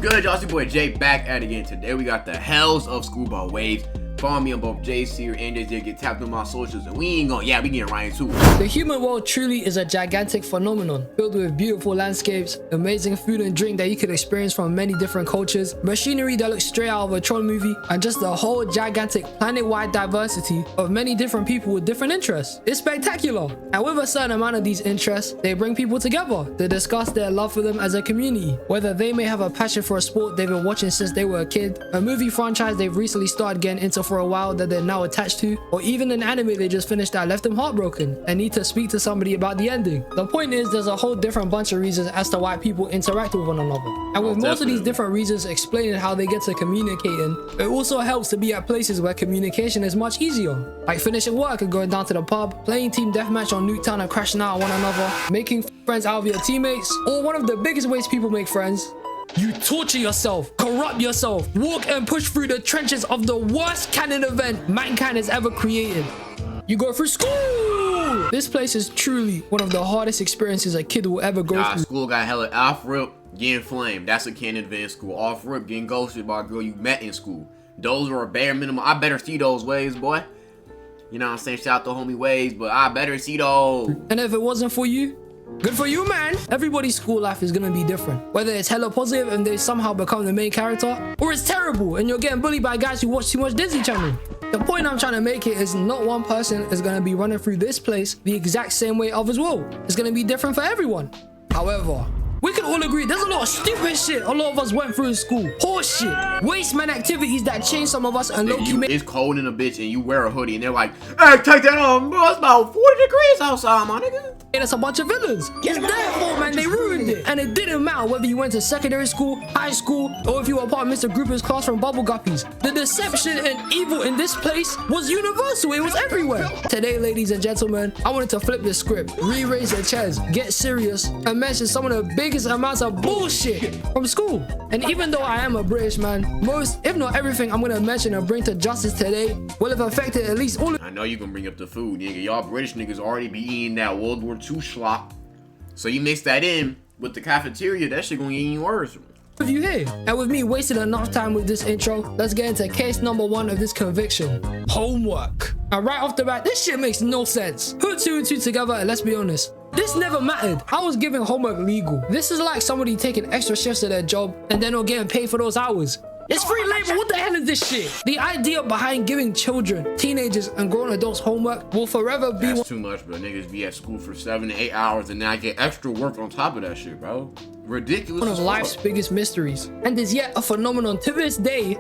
good, y'all? It's your boy Jay back at it again. Today we got the hells of Screwball Waves. Follow me on both Jays.the.one and Jays.the.one. Get tapped on my socials, and we ain't gonna, we getting right into it. The human world truly is a gigantic phenomenon, filled with beautiful landscapes, amazing food and drink that you can experience from many different cultures, machinery that looks straight out of a Tron movie, and just the whole gigantic planet-wide diversity of many different people with different interests. It's spectacular, and with a certain amount of these interests, they bring people together to discuss their love for them as a community. Whether they may have a passion for a sport they've been watching since they were a kid, a movie franchise they've recently started getting into for a while that they're now attached to, or even an anime they just finished that left them heartbroken and need to speak to somebody about the ending. The point is, there's a whole different bunch of reasons as to why people interact with one another. And with most of these different reasons explaining how they get to communicating, it also helps to be at places where communication is much easier. Like finishing work and going down to the pub, playing team deathmatch on Nuketown and crashing out on one another, making friends out of your teammates, or one of the biggest ways people make friends, you torture yourself, corrupt yourself, walk and push through the trenches of the worst canon event mankind has ever created. You go through school! This place is truly one of the hardest experiences a kid will ever go through. School got hella off rip, getting flamed. That's a canon event in school. Off rip, getting ghosted by a girl you met in school. Those are a bare minimum. I better see those waves, boy. You know what I'm saying? Shout out to homie Waves, but I better see those. And if it wasn't for you, good for you, man. Everybody's school life is gonna be different. Whether it's hella positive and they somehow become the main character, or it's terrible and you're getting bullied by guys who watch too much Disney Channel. The point I'm trying to make it is not one person is gonna be running through this place the exact same way others will. It's gonna be different for everyone. However, we can all agree there's a lot of stupid shit a lot of us went through in school. Horse shit, waste man activities that changed some of us and low-key make it's cold in a bitch and you wear a hoodie and they're like, hey, take that off, bro. It's about 40 degrees outside, my nigga. And it's a bunch of villains. It's their fault, man. They ruined it. And it didn't matter whether you went to secondary school, high school, or if you were part of Mr. Grouper's class from Bubble Guppies. The deception and evil in this place was universal. It was everywhere. Today, ladies and gentlemen, I wanted to flip the script, re-raise the chairs, get serious, and mention some of the biggest amounts of bullshit from school. And even though I am a British man, most, if not everything I'm gonna mention and bring to justice today will have affected at least all of— I know you gonna bring up the food, nigga. Y'all British niggas already be eating that World War II schlop. So you mix that in with the cafeteria, that shit gonna get even worse. of you here. And with me wasting enough time with this intro, let's get into case number 1 of this conviction. Homework. And right off the bat, this shit makes no sense. Put 2 and 2 together and let's be honest, this never mattered. I was giving homework legal. This is like somebody taking extra shifts at their job and then not getting paid for those hours. It's free labor. What the hell is this shit? The idea behind giving children, teenagers, and grown adults homework will forever be— That's too much, bro. Niggas be at school for 7 to 8 hours and then I get extra work on top of that shit, bro. Ridiculous. One of life's biggest mysteries, and is yet a phenomenon to this day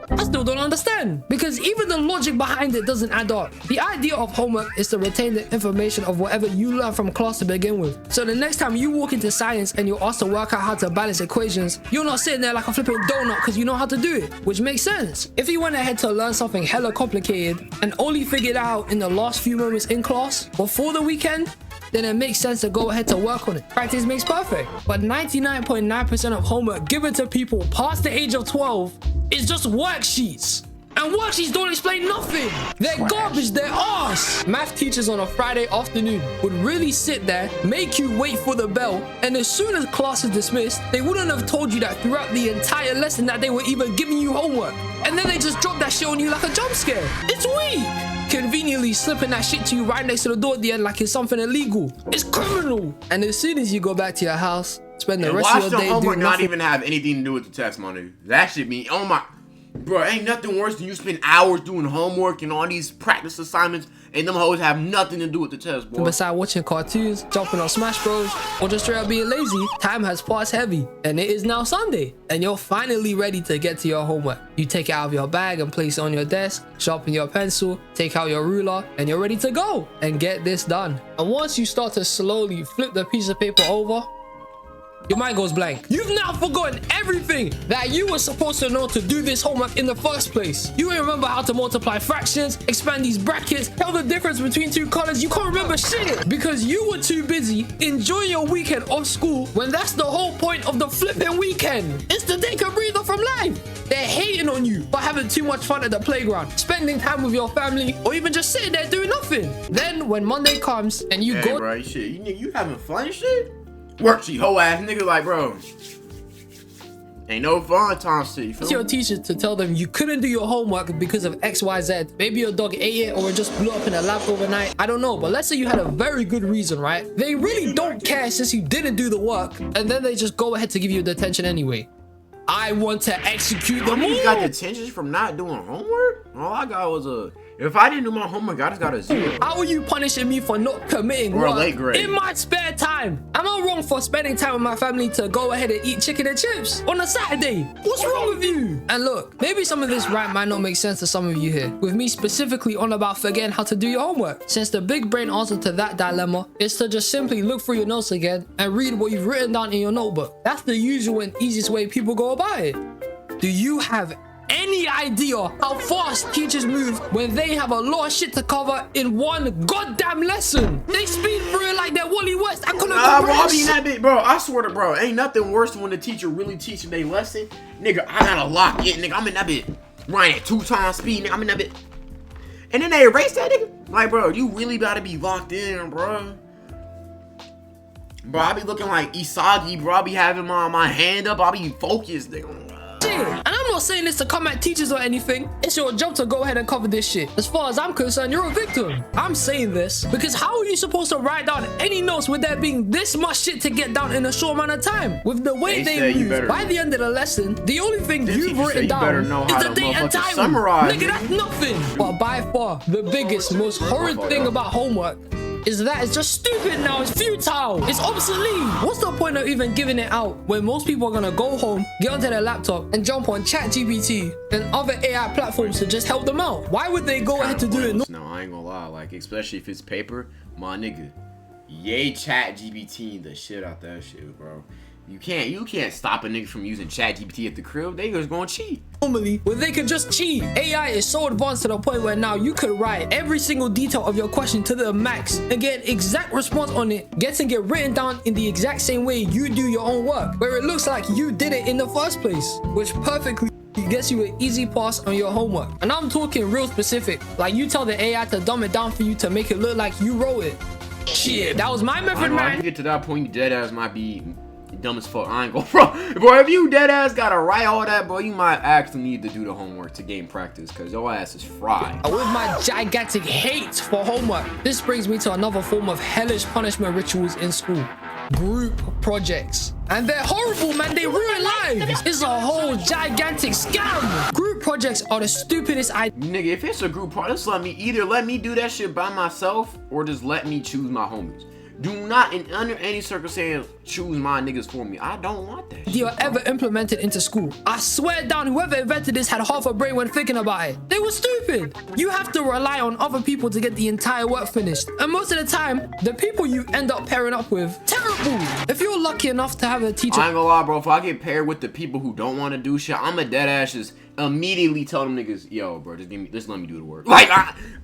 I still don't understand, because even the logic behind it doesn't add up. The idea of homework is to retain the information of whatever you learn from class to begin with. So the next time you walk into science and you're asked to work out how to balance equations, you're not sitting there like a flipping donut because you know how to do it, which makes sense. If you went ahead to learn something hella complicated and only figured it out in the last few moments in class before the weekend, then it makes sense to go ahead to work on it. Practice makes perfect. But 99.9% of homework given to people past the age of 12 is just worksheets. And worksheets don't explain nothing. They're garbage, they're arse. Math teachers on a Friday afternoon would really sit there, make you wait for the bell, and as soon as class is dismissed, they wouldn't have told you that throughout the entire lesson that they were even giving you homework. And then they just drop that shit on you like a jump scare. It's weak. Conveniently slipping that shit to you right next to the door at the end like it's something illegal. It's criminal. And as soon as you go back to your house, spend the rest of your day doing nothing. Not even have anything to do with the test, my nigga. That shit mean, oh my, bro, ain't nothing worse than you spend hours doing homework and all these practice assignments and them hoes have nothing to do with the test, boy. Besides watching cartoons, jumping on Smash Bros, or just straight up being lazy, time has passed heavy, and it is now Sunday, and you're finally ready to get to your homework. You take it out of your bag and place it on your desk, sharpen your pencil, take out your ruler, and you're ready to go and get this done. And once you start to slowly flip the piece of paper over, your mind goes blank. You've now forgotten everything that you were supposed to know to do this homework in the first place. You don't remember how to multiply fractions, expand these brackets, tell the difference between 2 colors. You can't remember shit because you were too busy enjoying your weekend off school when that's the whole point of the flipping weekend. It's to take a breather from life. They're hating on you for having too much fun at the playground, spending time with your family, or even just sitting there doing nothing. Then when Monday comes and you go— bro, shit, you having fun and shit? Worksheet, whole ass nigga, like, bro. Ain't no fun time shit, you feel Your me? teachers to tell them you couldn't do your homework because of XYZ. Maybe your dog ate it or it just blew up in a lab overnight. I don't know, but let's say you had a very good reason, right? They really don't care since you didn't do the work, and then they just go ahead to give you detention anyway. I want to execute the move. You got detention from not doing homework? All I got was if I didn't do my homework, I just got a 0. How are you punishing me for not committing Or a work late grade. in my spare time? Am I wrong for spending time with my family to go ahead and eat chicken and chips on a Saturday? What's wrong with you? And look, maybe some of this rant might not make sense to some of you here, with me specifically on about forgetting how to do your homework, since the big brain answer to that dilemma is to just simply look through your notes again and read what you've written down in your notebook. That's the usual and easiest way people go about it. Do you have any idea how fast teachers move when they have a lot of shit to cover in one goddamn lesson? They speed through it like they're Wally West. I couldn't Bro, I mean that bit, bro. I swear to bro, ain't nothing worse than when the teacher really teaching their lesson. Nigga, I gotta lock it, nigga. I'm in that bit. Running at 2 times speed, nigga. I'm in that bit. And then they erase that nigga. Like, bro, you really gotta be locked in, bro. Bro, I be looking like Isagi, bro. I be having my hand up. I be focused, nigga. And I'm not saying this to come at teachers or anything. It's your job to go ahead and cover this shit. As far as I'm concerned, you're a victim. I'm saying this because how are you supposed to write down any notes with there being this much shit to get down in a short amount of time? With the way they move, by the end of the lesson, the only thing you've written down is the date and time. Nigga, that's nothing. But by far, the biggest, most horrid thing about homework is that it's just stupid now. It's futile. It's obsolete. What's the point of even giving it out when most people are gonna go home, get onto their laptop, and jump on ChatGPT and other AI platforms to just help them out? Why would they go ahead to do it? No, I ain't gonna lie. Like, especially if it's paper, my nigga, yay ChatGPT the shit out that shit, bro. You can't stop a nigga from using ChatGPT at the crib. They just gonna cheat. Normally, where they could just cheat. AI is so advanced to the point where now you could write every single detail of your question to the max and get exact response on it, getting it written down in the exact same way you do your own work, where it looks like you did it in the first place, which perfectly gets you an easy pass on your homework. And I'm talking real specific, like you tell the AI to dumb it down for you to make it look like you wrote it. Shit, that was my method, man. If you get to that point, you dead ass might be dumb as fuck. I ain't gonna, bro, if you dead ass gotta write all that, bro, you might actually need to do the homework to gain practice, because your ass is fried. With my gigantic hate for homework, this brings me to another form of hellish punishment rituals in school: group projects. And they're horrible, man. They ruin lives. It's a whole gigantic scam. Group projects are the stupidest idea. Nigga, if it's a group project, just let me do that shit by myself, or just let me choose my homies. Do not, under any circumstance, choose my niggas for me. I don't want that shit. They are ever implemented into school. I swear down, whoever invented this had half a brain when thinking about it. They were stupid. You have to rely on other people to get the entire work finished. And most of the time, the people you end up pairing up with, terrible. If you're lucky enough to have a teacher. I ain't gonna lie, bro. If I get paired with the people who don't want to do shit, I'm a dead ass just immediately tell them niggas, yo, bro, just let me do the work. Like,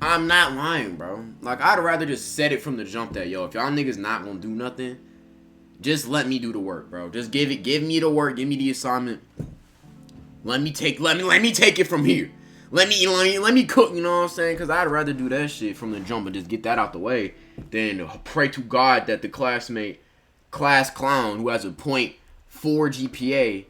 I'm not lying, bro. Like, I'd rather just set it from the jump that, yo, if y'all niggas not gonna do nothing, just let me do the work, bro. Just give me the work, give me the assignment. Let me take it from here. Let me cook, you know what I'm saying? Cause I'd rather do that shit from the jump and just get that out the way than pray to God that the class clown who has a .4 GPA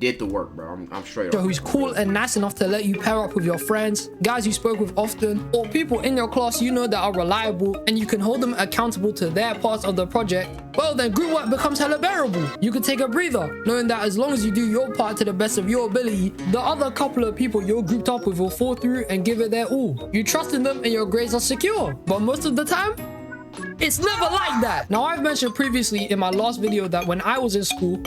did the work, bro. I'm straight up. Who's cool and nice enough to let you pair up with your friends, guys you spoke with often, or people in your class you know that are reliable and you can hold them accountable to their parts of the project, well then group work becomes hella bearable. You can take a breather, knowing that as long as you do your part to the best of your ability, the other couple of people you're grouped up with will fall through and give it their all. You trust in them and your grades are secure. But most of the time, it's never like that. Now, I've mentioned previously in my last video that when I was in school,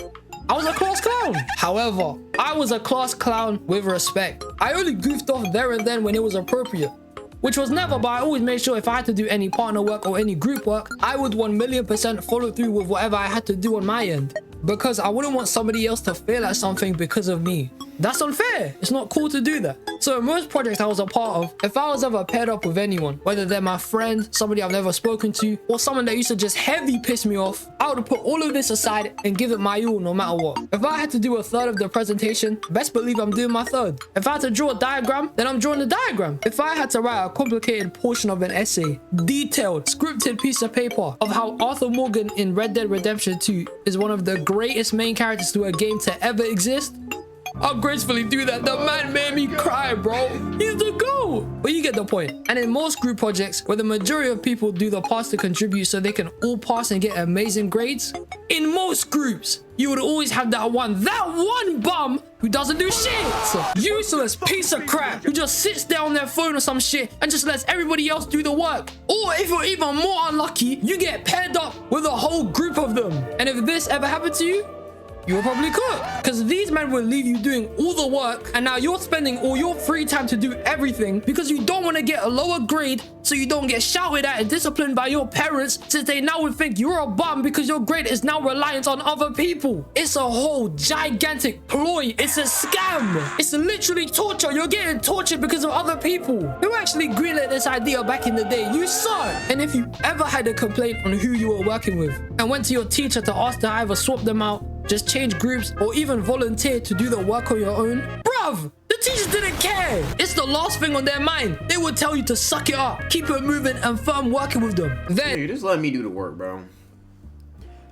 I was a class clown. However, I was a class clown with respect. I only goofed off there and then when it was appropriate, which was never, but I always made sure if I had to do any partner work or any group work, I would 1,000,000% follow through with whatever I had to do on my end, because I wouldn't want somebody else to fail at something because of me. That's unfair. It's not cool to do that. So in most projects I was a part of, if I was ever paired up with anyone, whether they're my friend, somebody I've never spoken to, or someone that used to just heavy piss me off, I would put all of this aside and give it my all no matter what. If I had to do a third of the presentation, best believe I'm doing my third. If I had to draw a diagram, then I'm drawing the diagram. If I had to write a complicated portion of an essay, detailed, scripted piece of paper of how Arthur Morgan in Red Dead Redemption 2 is one of the greatest main characters to a game to ever exist, I'll gracefully do that. The man made me cry, bro. He's the GOAT. But you get the point. And in most group projects, where the majority of people do the pass to contribute so they can all pass and get amazing grades, in most groups, you would always have that one bum who doesn't do shit. Useless piece of crap who just sits there on their phone or some shit and just lets everybody else do the work. Or if you're even more unlucky, you get paired up with a whole group of them. And if this ever happened to you, you were probably cooked, because these men will leave you doing all the work, and now you're spending all your free time to do everything because you don't want to get a lower grade so you don't get shouted at and disciplined by your parents, since they now would think you're a bum because your grade is now reliant on other people. It's a whole gigantic ploy. It's a scam. It's literally torture. You're getting tortured because of other people. Who actually greenlit this idea back in the day? You suck. And if you ever had a complaint on who you were working with and went to your teacher to ask to either swap them out, just change groups, or even volunteer to do the work on your own, bruv, the teachers didn't care. It's the last thing on their mind. They would tell you to suck it up, keep it moving, and firm working with them. Then, nigga, just let me do the work, bro.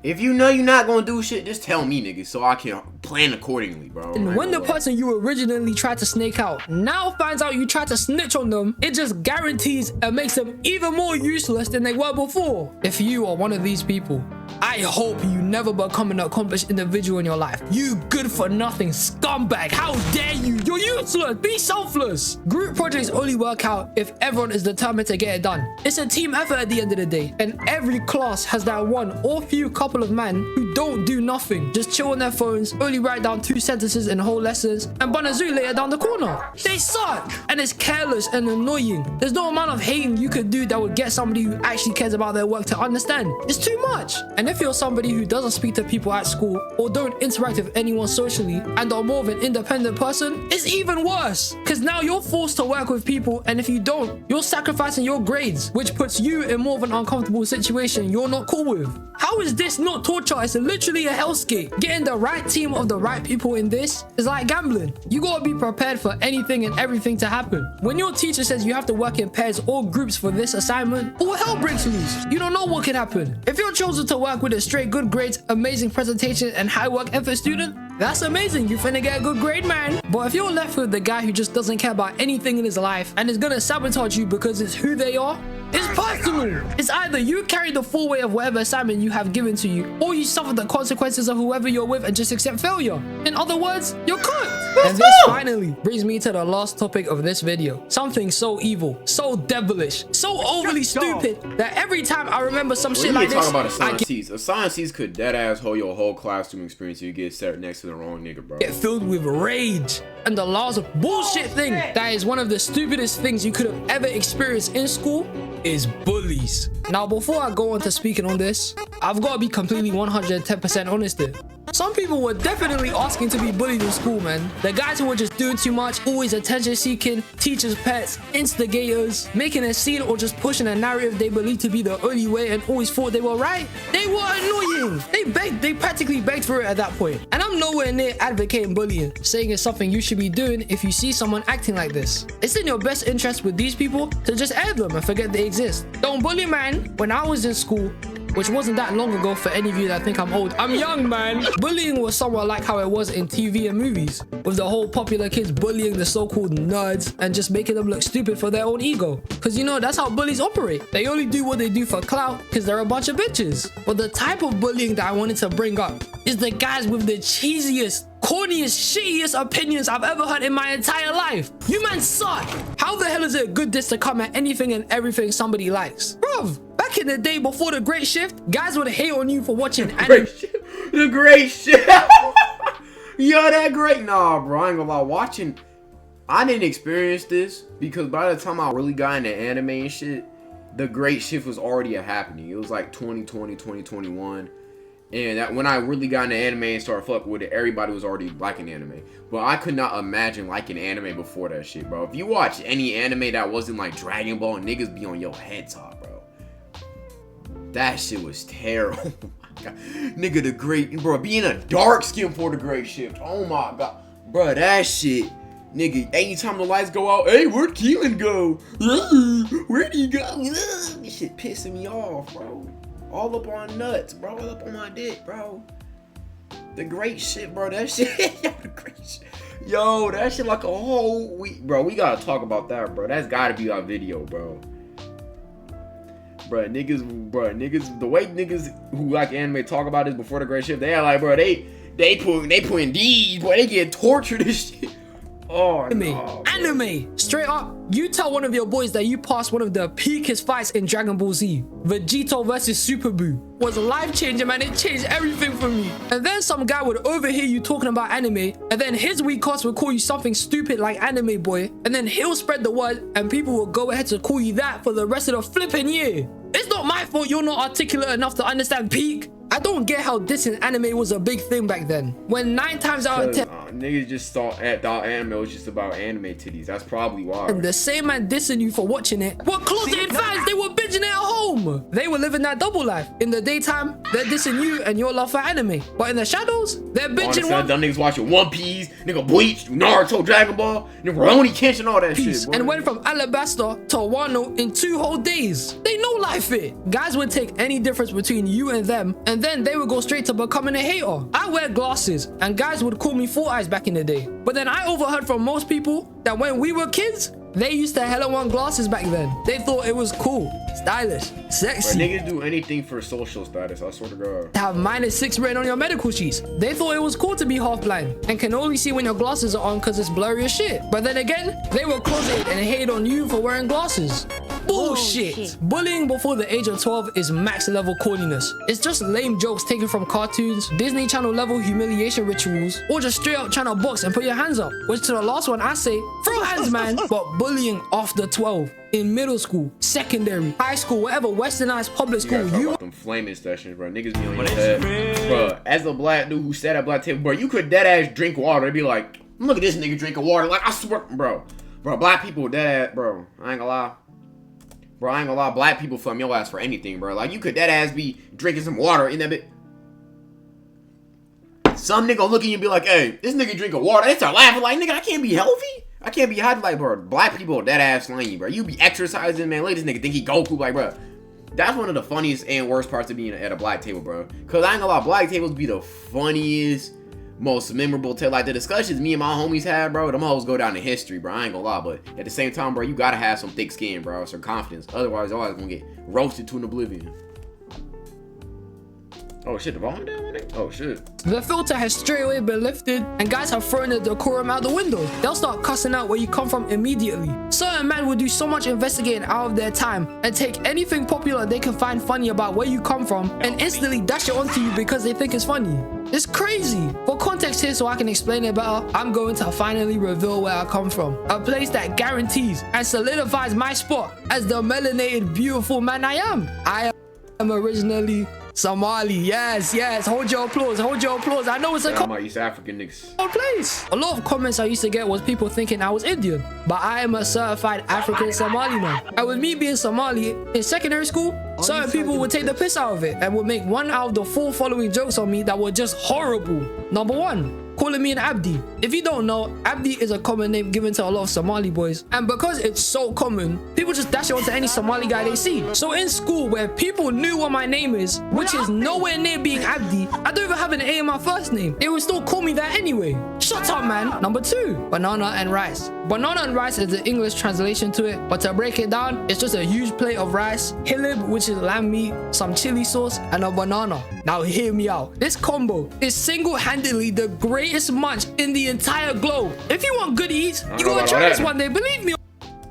If you know you're not gonna do shit, just tell me, nigga, so I can plan accordingly, bro. And when the person you originally tried to snake out now finds out you tried to snitch on them, it just guarantees and makes them even more useless than they were before. If you are one of these people, I hope you never become an accomplished individual in your life. You good for nothing scumbag. How dare you? You're useless. Be selfless. Group projects only work out if everyone is determined to get it done. It's a team effort at the end of the day. And every class has that one or few couple of men who don't do nothing. Just chill on their phones, only write down 2 sentences in whole lessons, and Banazoo later down the corner. They suck. And it's careless and annoying. There's no amount of hating you could do that would get somebody who actually cares about their work to understand. It's too much. And if you're somebody who doesn't speak to people at school or don't interact with anyone socially and are more of an independent person, it's even worse, because now you're forced to work with people, and if you don't, you're sacrificing your grades, which puts you in more of an uncomfortable situation you're not cool with. How is this not torture? It's literally a hellscape. Getting the right team of the right people in this is like gambling. You gotta be prepared for anything and everything to happen. When your teacher says you have to work in pairs or groups for this assignment, all hell breaks loose. You don't know what could happen. If you're chosen to work with a straight good grades, amazing presentation, and high work effort student, that's amazing. You finna get a good grade, man. But if you're left with the guy who just doesn't care about anything in his life and is gonna sabotage you because it's who they are, it's personal. It's either you carry the full weight of whatever assignment you have given to you, or you suffer the consequences of whoever you're with and just accept failure. In other words, you're cooked. And this finally brings me to the last topic of this video. Something so evil, so devilish, so overly stupid that every time I remember some shit like this, talking about a science C's could dead ass hold your whole classroom experience if you get set next to the wrong nigga, bro. Get filled with rage. And the last bullshit thing that is one of the stupidest things you could have ever experienced in school is bullies. Now, before I go on to speaking on this, I've got to be completely 110% honest here. Some people were definitely asking to be bullied in school, man. The guys who were just doing too much, always attention seeking, teachers' pets, instigators, making a scene or just pushing a narrative they believed to be the only way and always thought they were right. They were annoying. They practically begged for it at that point. And I'm nowhere near advocating bullying, saying it's something you should be doing if you see someone acting like this. It's in your best interest with these people to just air them and forget they exist. Don't bully, man. When I was in school, which wasn't that long ago for any of you that think I'm old, I'm young, man. Bullying was somewhat like how it was in TV and movies, with the whole popular kids bullying the so-called nerds and just making them look stupid for their own ego. Because you know, that's how bullies operate. They only do what they do for clout because they're a bunch of bitches. But the type of bullying that I wanted to bring up is the guys with the cheesiest, corniest, shittiest opinions I've ever heard in my entire life. You man suck. How the hell is it a good diss to come at anything and everything somebody likes? Bruv, back in the day before the Great Shift, guys would hate on you for watching anime. The Great Shift. Yo, that great. Nah, bro, I ain't gonna lie. I didn't experience this because by the time I really got into anime and shit, the Great Shift was already happening. It was like 2020, 2021. And that when I really got into anime and started fucking with it, everybody was already liking anime. But I could not imagine liking anime before that shit, bro. If you watch any anime that wasn't like Dragon Ball, niggas be on your head top, bro. That shit was terrible. Oh my god. Nigga, the great, bro, being a dark skin for the Great Shift. Oh my god. Bro, that shit. Nigga, anytime the lights go out, hey, where'd Keelan go? Where'd he go? This shit pissing me off, bro. All up on nuts, bro. All up on my dick, bro. The Great Shit, bro. That shit. Yo, the Great Shit. Yo, that shit like a whole week, bro. We gotta talk about that, bro. That's gotta be our video, bro. Bro, niggas, the way niggas who like anime talk about this before the great shit, they are like, bro, they putting these, boy, they get tortured and shit. Oh, anime. Straight up, you tell one of your boys that you passed one of the peakest fights in Dragon Ball Z. Vegito versus Super Buu was life-changing, man. It changed everything for me. And then some guy would overhear you talking about anime, and then his weak cast would call you something stupid like anime boy, and then he'll spread the word, and people will go ahead to call you that for the rest of the flipping year. It's not my fault you're not articulate enough to understand peak. I don't get how dissing anime was a big thing back then. When 9 times out of 10 niggas just thought anime was just about anime titties. That's probably why. And the same man dissing you for watching it were closeted fans. They were binging it at home. They were living that double life. In the daytime, they're dissing you and your love for anime. But in the shadows, they're binging dumb niggas watching One Piece, nigga Bleach, Naruto, Dragon Ball, nigga Rurouni Kenshin, all that shit. Boy. And went from Alabasta to Wano in 2 whole days. They know life it. Guys would take any difference between you and them, and then they would go straight to becoming a hater. I wear glasses, and guys would call me 4 Eyes back in the day. But then I overheard from most people that when we were kids, they used to hella want glasses back then. They thought it was cool, stylish, sexy. Bro, niggas do anything for social status, I swear to God. To have -6 written on your medical sheets. They thought it was cool to be half blind and can only see when your glasses are on because it's blurry as shit. But then again, they were closeted and hated on you for wearing glasses. Bullshit. Bullying before the age of 12 is max level corniness. It's just lame jokes taken from cartoons, Disney Channel level humiliation rituals, or just straight up trying to box and put your hands up. Which to the last one I say, throw hands man. But bullying after 12, in middle school, secondary, high school, whatever westernized public school you them flaming sessions, bro. Niggas be on your head. Bro, as a black dude who sat at black table, bro, you could dead ass drink water and be like, look at this nigga drinking water. Like, I swear, bro, black people dead ass, bro. I ain't gonna lie. Bro, I ain't gonna lie, black people flame your ass for anything, bro. Like, you could dead ass be drinking some water in that bit. Some nigga look at you and be like, hey, this nigga drinking water. They start laughing like, nigga, I can't be healthy. I can't be hot. Like, bro, black people dead ass lame, bro. You be exercising, man. Look at this nigga think he Goku. Like, bro, that's one of the funniest and worst parts of being at a black table, bro. Cause I ain't gonna lie, black tables be the funniest, most memorable tale. Like the discussions me and my homies had, bro, them hoes go down in history, bro. I ain't gonna lie, but at the same time, bro, you gotta have some thick skin, bro, some confidence. Otherwise, you're always gonna get roasted to an oblivion. Oh shit, the volume down on it? Oh shit. The filter has straight away been lifted, and guys have thrown the decorum out the window. They'll start cussing out where you come from immediately. Certain men will do so much investigating out of their time and take anything popular they can find funny about where you come from and instantly dash it onto you because they think it's funny. It's crazy. For context here so I can explain it better, I'm going to finally reveal where I come from. A place that guarantees and solidifies my spot as the melanated, beautiful man I am. I am originally Somali. Yes, hold your applause, I know it's a I'm East African niggas. Place. A lot of comments I used to get was people thinking I was Indian, but I am a certified African Somali man. And with me being Somali in secondary school, certain people would take the piss out of it and would make 1 out of the 4 following jokes on me that were just horrible. Number 1, calling me an Abdi. If you don't know, Abdi is a common name given to a lot of Somali boys, and because it's so common, people just dash it onto any Somali guy they see. So in school, where people knew what my name is, which is nowhere near being Abdi, I don't even have an A in my first name. They would still call me that anyway. Shut up, man. Number 2, banana and rice. Banana and rice is the English translation to it, but to break it down, it's just a huge plate of rice, hilib, which is lamb meat, some chili sauce, and a banana. Now hear me out. This combo is single-handedly the greatest munch in the entire globe. If you want good eats, you gotta try this one day. Believe me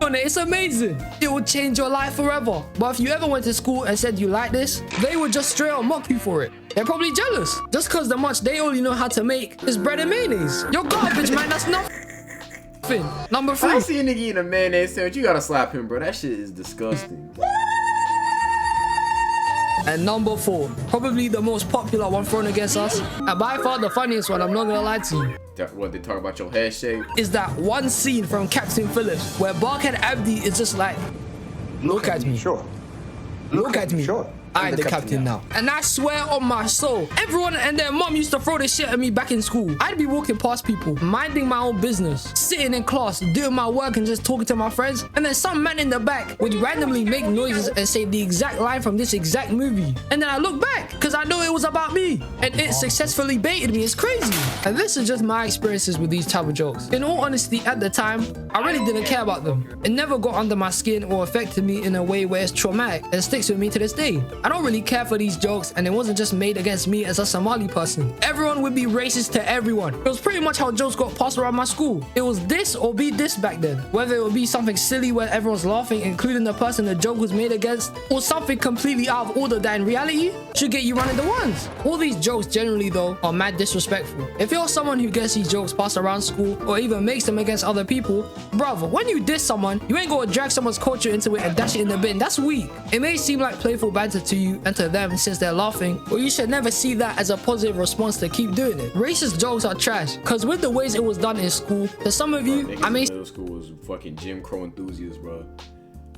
on it, it's amazing. It will change your life forever. But if you ever went to school and said you like this, they would just straight up mock you for it. They're probably jealous. Just cause the munch they only know how to make is bread and mayonnaise. You're garbage, man. That's nothing. Number 3. I see a nigga eating a mayonnaise sandwich. You gotta slap him, bro. That shit is disgusting. And number 4, probably the most popular one thrown against us, and by far the funniest one, I'm not gonna lie to you. What, they talk about your head shape? Is that one scene from Captain Phillips where Barkhead Abdi is just like, look at me. Sure. Look at me. Sure. I'm the captain now. And I swear on my soul, everyone and their mom used to throw this shit at me back in school. I'd be walking past people, minding my own business, sitting in class, doing my work and just talking to my friends, and then some man in the back would randomly make noises and say the exact line from this exact movie. And then I look back, because I know it was about me. And it successfully baited me. It's crazy. And this is just my experiences with these type of jokes. In all honesty, at the time, I really didn't care about them. It never got under my skin or affected me in a way where it's traumatic and sticks with me to this day. I don't really care for these jokes, and it wasn't just made against me as a Somali person. Everyone would be racist to everyone. It was pretty much how jokes got passed around my school. It was this or be this back then. Whether it would be something silly where everyone's laughing, including the person the joke was made against, or something completely out of order that in reality should get you running the ones. All these jokes generally though are mad disrespectful. If you're someone who gets these jokes passed around school or even makes them against other people, brother, when you diss someone, you ain't gonna drag someone's culture into it and dash it in the bin. That's weak. It may seem like playful banter to you and to them since they're laughing, but you should never see that as a positive response to keep doing it. Racist jokes are trash, cause with the ways it was done in school, to some of you, I mean, middle school was fucking Jim Crow enthusiasts, bro.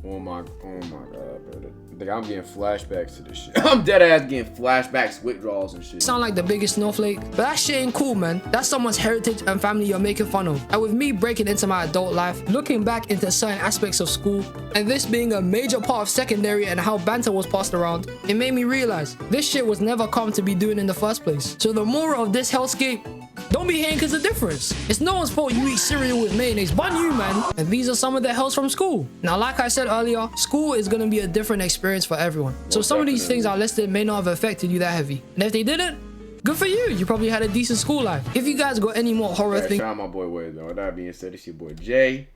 Oh my god, bro. Like, I'm getting flashbacks to this shit. I'm dead ass getting flashbacks, withdrawals and shit. Sound like the biggest snowflake, but that shit ain't cool, man. That's someone's heritage and family you're making fun of. And with me breaking into my adult life, looking back into certain aspects of school, and this being a major part of secondary and how banter was passed around, it made me realize this shit was never come to be doing in the first place. So the moral of this hellscape: don't be hating cause of difference. It's no one's fault you eat cereal with mayonnaise, but you, man. And these are some of the hells from school. Now, like I said earlier, school is gonna be a different experience for everyone. So some of these things I listed may not have affected you that heavy. And if they didn't, good for you. You probably had a decent school life. If you guys got any more horror things, shout out my boy Wade, though. With that being said, it's your boy Jay.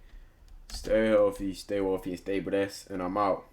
Stay healthy, stay wealthy, and stay blessed. And I'm out.